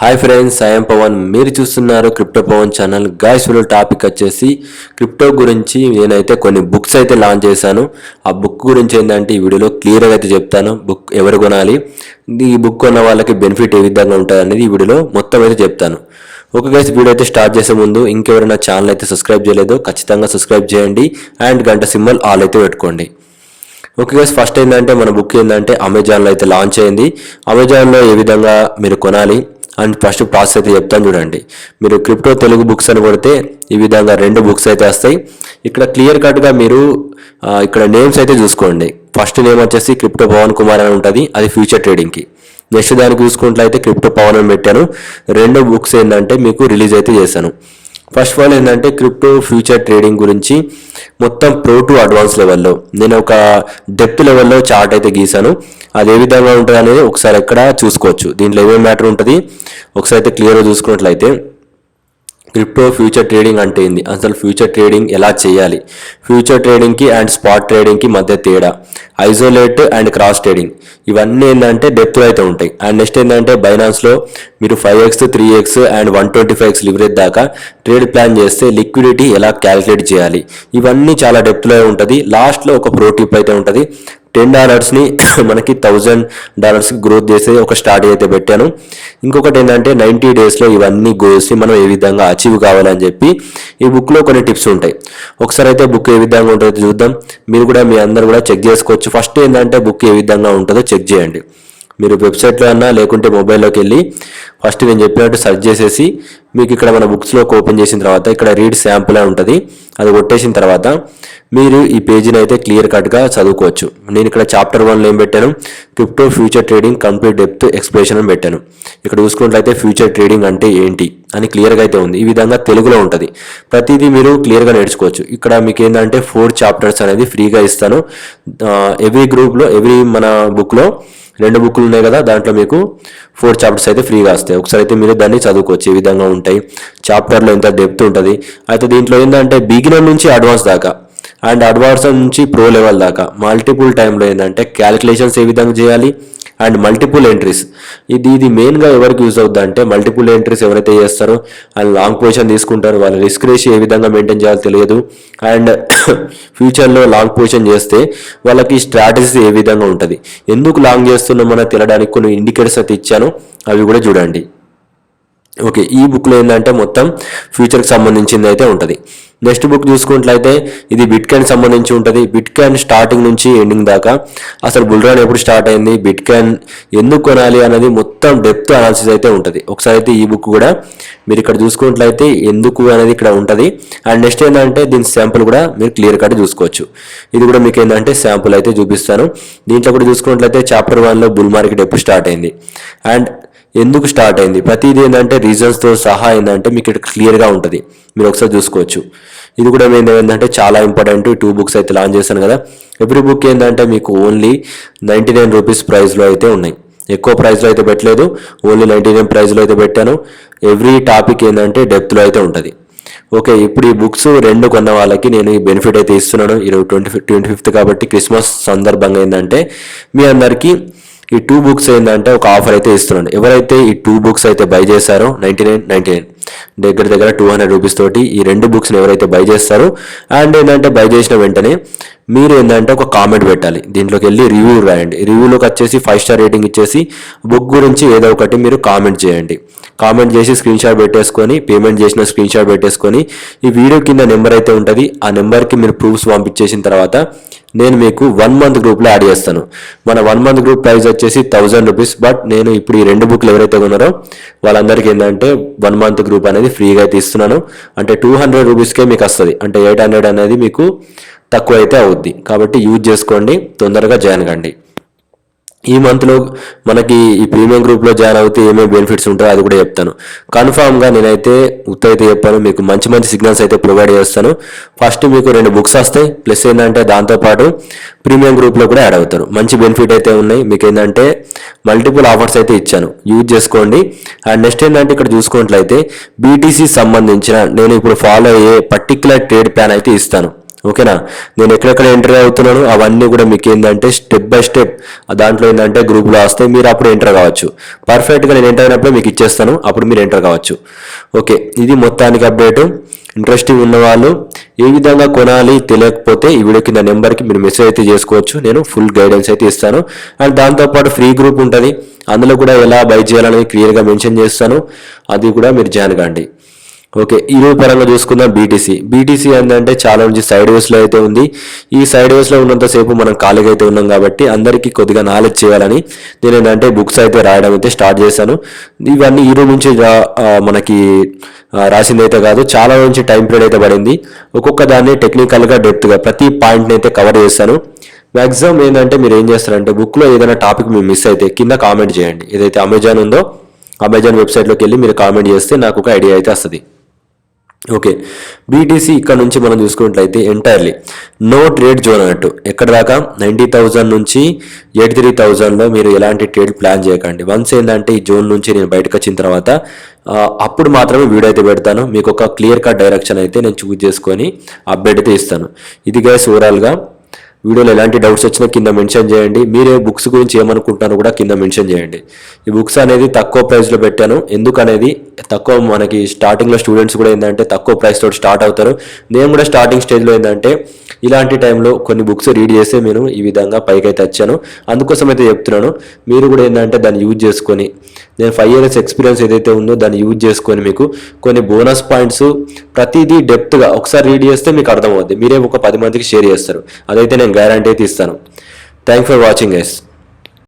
Hi friends, I'm Pawan. మీరు చూస్తున్నారు crypto Pawan channel. Guys, video topic వచ్చేసి క్రిప్టో గురించి. నేనైతే కొన్ని బుక్స్ అయితే లాంచ్ చేశాను. ఆ బుక్ గురించి ఏంటంటే ఈ వీడియోలో క్లియర్గా అయితే చెప్తాను. బుక్ ఎవరు కొనాలి, ఈ బుక్ కొన్న వాళ్ళకి బెనిఫిట్ ఏ విధంగా ఉంటుంది అనేది ఈ వీడియోలో మొత్తం అయితే చెప్తాను. ఓకే గైస్, వీడియో అయితే స్టార్ట్ చేసే ముందు ఇంకెవరైనా ఛానల్ అయితే సబ్స్క్రైబ్ చేయలేదో ఖచ్చితంగా సబ్స్క్రైబ్ చేయండి అండ్ గంట సింబల్ ఆల్ అయితే పెట్టుకోండి. ఓకే గైస్, ఫస్ట్ ఏంటంటే మన బుక్ ఏంటంటే అమెజాన్లో అయితే లాంచ్ అయింది. అమెజాన్లో ఏ విధంగా మీరు కొనాలి అండ్ ఫస్ట్ ప్రాసెస్ అయితే చెప్తాను చూడండి. మీరు క్రిప్టో తెలుగు బుక్స్ అని కొడితే ఈ విధంగా 2 బుక్స్ అయితే వస్తాయి. ఇక్కడ క్లియర్ కట్గా మీరు ఇక్కడ నేమ్స్ అయితే చూసుకోండి. ఫస్ట్ నేమ్ వచ్చేసి క్రిప్టో పవన్ కుమార్ అని ఉంటుంది, అది ఫ్యూచర్ ట్రేడింగ్కి. నెక్స్ట్ దానికి చూసుకున్నట్లయితే క్రిప్టో పవన్ అని పెట్టాను. 2 బుక్స్ ఏంటంటే మీకు రిలీజ్ అయితే చేశాను. ఫస్ట్ ఆఫ్ ఆల్ ఏంటంటే క్రిప్టో ఫ్యూచర్ ట్రేడింగ్ గురించి మొత్తం ప్రో టు అడ్వాన్స్ లెవెల్లో నేను ఒక డెప్త్ లెవెల్లో చార్ట్ అయితే గీసాను. అది ఏ విధంగా ఉంటుంది అనేది ఒకసారి ఎక్కడ చూసుకోవచ్చు. దీంట్లో ఏమేమి మ్యాటర్ ఉంటుంది ఒకసారి అయితే క్లియర్గా చూసుకున్నట్లయితే, క్రిప్టో ఫ్యూచర్ ట్రేడింగ్ అంటే ఏంది, అసలు ఫ్యూచర్ ట్రేడింగ్ ఎలా చేయాలి, ఫ్యూచర్ ట్రేడింగ్కి అండ్ స్పాట్ ట్రేడింగ్కి మధ్య తేడా, ఐసోలేట్ అండ్ క్రాస్ ట్రేడింగ్, ఇవన్నీ ఏంటంటే డెప్త్ అయితే ఉంటాయి. అండ్ నెక్స్ట్ ఏంటంటే బైనాన్స్లో మీరు 5x 3x and 125x leverage దాకా ట్రేడ్ ప్లాన్ చేస్తే లిక్విడిటీ ఎలా క్యాలిక్యులేట్ చేయాలి, ఇవన్నీ చాలా డెప్త్లో ఉంటుంది. లాస్ట్లో ఒక ప్రో టిప్ అయితే ఉంటుంది. $10ని మనకి $1000కి గ్రోత్ చేసే ఒక స్ట్రాటజీ అయితే పెట్టాను. ఇంకొకటి ఏంటంటే 90 డేస్లో ఇవన్నీ గోల్స్ని మనం ఏ విధంగా అచీవ్ కావాలని చెప్పి ఈ బుక్లో కొన్ని టిప్స్ ఉంటాయి. ఒకసారి అయితే బుక్ ఏ విధంగా ఉంటుందో చూద్దాం. మీరు కూడా మీ అందరు కూడా చెక్ చేసుకోవచ్చు. ఫస్ట్ ఏంటంటే బుక్ ఏ విధంగా ఉంటుందో చెక్ చేయండి. మీరు వెబ్సైట్లో అన్నా లేకుంటే మొబైల్లోకి వెళ్ళి ఫస్ట్ నేను చెప్పినట్టు సెర్చ్ చేసేసి మీకు ఇక్కడ మన బుక్స్లోకి ఓపెన్ చేసిన తర్వాత ఇక్కడ రీడ్ శాంపుల్ అని ఉంటుంది, అది కొట్టేసిన తర్వాత మీరు ఈ పేజీని అయితే క్లియర్ కట్గా చదువుకోవచ్చు. నేను ఇక్కడ చాప్టర్ 1లో ఏం పెట్టాను, crypto future trading complete depth explanation అని పెట్టాను. ఇక్కడ చూసుకున్నట్లయితే ఫ్యూచర్ ట్రేడింగ్ అంటే ఏంటి అని క్లియర్గా అయితే ఉంది. ఈ విధంగా తెలుగులో ఉంటుంది. ప్రతిదీ మీరు క్లియర్గా నేర్చుకోవచ్చు. ఇక్కడ మీకు ఏంటంటే 4 చాప్టర్స్ అనేది ఫ్రీగా ఇస్తాను. ఎవ్రీ మన బుక్లో 2 బుక్లు ఉన్నాయి కదా, దాంట్లో మీకు 4 చాప్టర్స్ అయితే ఫ్రీగా వస్తాయి. ఒకసారి అయితే మీరు దాన్ని చదువుకోవచ్చు. ఏ విధంగా ఉంటాయి, చాప్టర్లో ఎంత డెప్త్ ఉంటుంది. అయితే దీంట్లో ఏంటంటే బిగినర్ నుంచి అడ్వాన్స్ దాకా అండ్ అడ్వాన్స్ నుంచి ప్రో లెవెల్ దాకా మల్టిపుల్ టైంలో ఏంటంటే క్యాలిక్యులేషన్స్ ఏ విధంగా చేయాలి అండ్ మల్టిపుల్ ఎంట్రీస్, ఇది మెయిన్గా ఎవరికి యూజ్ అవుతుంది అంటే మల్టిపుల్ ఎంట్రీస్ ఎవరైతే చేస్తారో వాళ్ళు లాంగ్ పొజిషన్ తీసుకుంటారు, వాళ్ళ రిస్క్ రేషియో ఏ విధంగా మెయింటైన్ చేయాలో తెలియదు. అండ్ ఫ్యూచర్లో లాంగ్ పొజిషన్ చేస్తే వాళ్ళకి స్ట్రాటజీస్ ఏ విధంగా ఉంటుంది, ఎందుకు లాంగ్ చేస్తున్నామో తెలియడానికి కొన్ని ఇండికేటర్స్ అయితే ఇచ్చాను, అవి కూడా చూడండి. ఓకే, ఈ బుక్లో ఏంటంటే మొత్తం ఫ్యూచర్కి సంబంధించింది అయితే ఉంటుంది. నెక్స్ట్ బుక్ చూసుకున్నట్లయితే ఇది బిట్కాయిన్ సంబంధించి ఉంటుంది. బిట్కాయిన్ స్టార్టింగ్ నుంచి ఎండింగ్ దాకా అసలు బుల్ రన్ ఎప్పుడు స్టార్ట్ అయింది, బిట్కాయిన్ ఎందుకు కొనాలి అనేది మొత్తం డెప్త్ అనాలిసిస్ అయితే ఉంటుంది. ఒకసారి అయితే ఈ బుక్ కూడా మీరు ఇక్కడ చూసుకున్నట్లయితే ఎందుకు అనేది ఇక్కడ ఉంటుంది. అండ్ నెక్స్ట్ ఏంటంటే దీని శాంపుల్ కూడా మీరు క్లియర్ కట్ చూసుకోవచ్చు. ఇది కూడా మీకు ఏంటంటే శాంపుల్ అయితే చూపిస్తాను. దీంట్లో కూడా చూసుకున్నట్లయితే చాప్టర్ 1లో బుల్ మార్కెట్ ఎప్పుడు స్టార్ట్ అయింది అండ్ ఎందుకు స్టార్ట్ అయింది, ప్రతిదీ ఏంటంటే రీజన్స్తో సహా ఏంటంటే మీకు ఇక్కడ క్లియర్గా ఉంటుంది, మీరు ఒకసారి చూసుకోవచ్చు. ఇది కూడా ఏంటంటే చాలా ఇంపార్టెంట్. 2 బుక్స్ అయితే లాంచ్ చేశాను కదా. ఎవ్రీ బుక్ ఏంటంటే మీకు ఓన్లీ 99 రూపీస్ ప్రైస్లో అయితే ఉన్నాయి. ఎక్కువ ప్రైస్లో అయితే పెట్టలేదు, ఓన్లీ 99 ప్రైస్లో అయితే పెట్టాను. ఎవ్రీ టాపిక్ ఏంటంటే డెప్త్లో అయితే ఉంటుంది. ఓకే, ఇప్పుడు ఈ బుక్స్ 2 కొన్న వాళ్ళకి నేను ఈ బెనిఫిట్ అయితే ఇస్తున్నాను. ఈరోజు 25th కాబట్టి క్రిస్మస్ సందర్భంగా ఏంటంటే మీ అందరికీ ఈ 2 బుక్స్ ఏంటంటే ఒక ఆఫర్ అయితే ఇస్తున్నాను. ఎవరైతే ఈ 2 బుక్స్ అయితే బై చేస్తారో 99 దగ్గర 200 రూపీస్ తోటి ఈ 2 బుక్స్ని ఎవరైతే బై చేస్తారో అండ్ ఏంటంటే బై చేసిన వెంటనే మీరు ఏంటంటే ఒక కామెంట్ పెట్టాలి. దీంట్లోకి వెళ్ళి రివ్యూ రాయండి. రివ్యూలోకి వచ్చేసి 5 స్టార్ రేటింగ్ ఇచ్చేసి బుక్ గురించి ఏదో ఒకటి మీరు కామెంట్ చేయండి. కామెంట్ చేసి స్క్రీన్ షాట్ పెట్టేసుకొని, పేమెంట్ చేసిన స్క్రీన్ షాట్ పెట్టేసుకొని ఈ వీడియో కింద నెంబర్ అయితే ఉంటుంది, ఆ నెంబర్కి మీరు ప్రూఫ్స్ పంపించేసిన తర్వాత నేను మీకు 1 మంత్ గ్రూప్లో యాడ్ చేస్తాను. మన 1 మంత్ గ్రూప్ ప్రైస్ వచ్చేసి 1000 రూపీస్. బట్ నేను ఇప్పుడు ఈ 2 బుక్లు ఎవరైతే కొన్నారో వాళ్ళందరికీ ఏంటంటే 1 మంత్ గ్రూప్ అనేది ఫ్రీగా అయితే ఇస్తున్నాను. అంటే 200 రూపీస్కే మీకు వస్తుంది, అంటే 800 అనేది మీకు తక్కువ అయితే అవుద్ది. కాబట్టి యూజ్ చేసుకోండి, తొందరగా జాయిన్ కండి. ఈ మంత్లో మనకి ఈ ప్రీమియం గ్రూప్లో జాయిన్ అవుతే ఏమేమి బెనిఫిట్స్ ఉంటాయో అది కూడా చెప్తాను. కన్ఫామ్గా నేనైతే అయితే చెప్పాను, మీకు మంచి మంచి సిగ్నల్స్ అయితే ప్రొవైడ్ చేస్తాను. ఫస్ట్ మీకు 2 బుక్స్ వస్తాయి, ప్లస్ ఏంటంటే దాంతోపాటు ప్రీమియం గ్రూప్లో కూడా యాడ్ అవుతారు. మంచి బెనిఫిట్ అయితే ఉన్నాయి. మీకు ఏంటంటే మల్టిపుల్ ఆఫర్స్ అయితే ఇచ్చాను, యూజ్ చేసుకోండి. అండ్ నెక్స్ట్ ఏంటంటే ఇక్కడ చూసుకున్నట్లయితే బీటీసీ సంబంధించిన నేను ఇప్పుడు ఫాలో అయ్యే పర్టికులర్ ట్రేడ్ ప్లాన్ అయితే ఇస్తాను. ఓకేనా. నేను ఎక్కడెక్కడ ఎంటర్ అవుతున్నాను అవన్నీ కూడా మీకు ఏంటంటే స్టెప్ బై స్టెప్ దాంట్లో ఏంటంటే గ్రూప్లో వస్తే మీరు అప్పుడు ఎంటర్ కావచ్చు. పర్ఫెక్ట్గా నేను ఎంటర్ అయినప్పుడు మీకు ఇచ్చేస్తాను, అప్పుడు మీరు ఎంటర్ కావచ్చు. ఓకే, ఇది మొత్తానికి అప్డేటు. ఇంట్రెస్టింగ్ ఉన్న వాళ్ళు ఏ విధంగా కొనాలి తెలియకపోతే ఈ వీడియో కింద నెంబర్కి మీరు మెసేజ్ అయితే చేసుకోవచ్చు. నేను ఫుల్ గైడెన్స్ అయితే ఇస్తాను. అండ్ దాంతోపాటు ఫ్రీ గ్రూప్ ఉంటుంది, అందులో కూడా ఎలా బై చేయాలని క్లియర్గా మెన్షన్ చేస్తాను, అది కూడా మీరు జాయిన్ కాండి. ఓకే, ఈరోజు పరంగా చూసుకుందాం. బీటీసీ ఏంటంటే చాలా నుంచి సైడ్ వేస్లో అయితే ఉంది. ఈ సైడ్ వేస్లో ఉన్నంతసేపు మనం ఖాళీగా అయితే ఉన్నాం కాబట్టి అందరికీ కొద్దిగా నాలెడ్జ్ చేయాలని నేను ఏంటంటే బుక్స్ అయితే రాయడం అయితే స్టార్ట్ చేశాను. ఇవన్నీ ఈరోజు నుంచి మనకి రాసింది అయితే కాదు, చాలా నుంచి టైం పీరియడ్ అయితే పడింది. ఒక్కొక్క దాన్ని టెక్నికల్గా డెప్త్గా ప్రతి పాయింట్ని అయితే కవర్ చేశాను. మ్యాక్సిమం ఏంటంటే మీరు ఏం చేస్తారంటే బుక్లో ఏదైనా టాపిక్ మీరు మిస్ అయితే కింద కామెంట్ చేయండి. ఏదైతే అమెజాన్ ఉందో అమెజాన్ వెబ్సైట్లోకి వెళ్ళి మీరు కామెంట్ చేస్తే నాకు ఒక ఐడియా అయితే వస్తుంది. ఓకే, బీటీసీ ఇక్కడ నుంచి మనం చూసుకున్నట్లయితే ఎంటైర్లీ నో ట్రేడ్ జోన్ అన్నట్టు. ఎక్కడ దాకా 90,000 నుంచి 83,000లో మీరు ఎలాంటి ట్రేడ్ ప్లాన్ చేయకండి. వన్స్ ఏంటంటే ఈ జోన్ నుంచి నేను బయటకు వచ్చిన తర్వాత అప్పుడు మాత్రమే వీడియో అయితే పెడతాను. మీకు ఒక క్లియర్ కట్ డైరెక్షన్ అయితే నేను చూస్ చేసుకొని అప్డేట్ అయితే ఇస్తాను. ఇది గైస్ ఓవరాల్గా వీడియోలో ఎలాంటి డౌట్స్ వచ్చినా కింద మెన్షన్ చేయండి. మీరే బుక్స్ గురించి ఏమనుకుంటున్నారో కూడా కింద మెన్షన్ చేయండి. ఈ బుక్స్ అనేది తక్కువ ప్రైస్లో పెట్టాను, ఎందుకనేది తక్కువ మనకి స్టార్టింగ్లో స్టూడెంట్స్ కూడా ఏంటంటే తక్కువ ప్రైస్ తోటి స్టార్ట్ అవుతారు. నేను కూడా స్టార్టింగ్ స్టేజ్లో ఏంటంటే ఇలాంటి టైంలో కొన్ని బుక్స్ రీడ్ చేస్తే నేను ఈ విధంగా పైకైతే వచ్చాను. అందుకోసం అయితే చెప్తున్నాను, మీరు కూడా ఏంటంటే దాన్ని యూజ్ చేసుకొని నేను 5 years ఎక్స్పీరియన్స్ ఏదైతే ఉందో దాన్ని యూజ్ చేసుకొని మీకు కొన్ని బోనస్ పాయింట్స్ ప్రతిదీ డెప్త్గా ఒకసారి రీడ్ చేస్తే మీకు అర్థమవుద్ది. మీరే ఒక 10 మందికి షేర్ చేస్తారు, అదైతే నేను గ్యారంటీ అయితే ఇస్తాను. Thank for watching guys.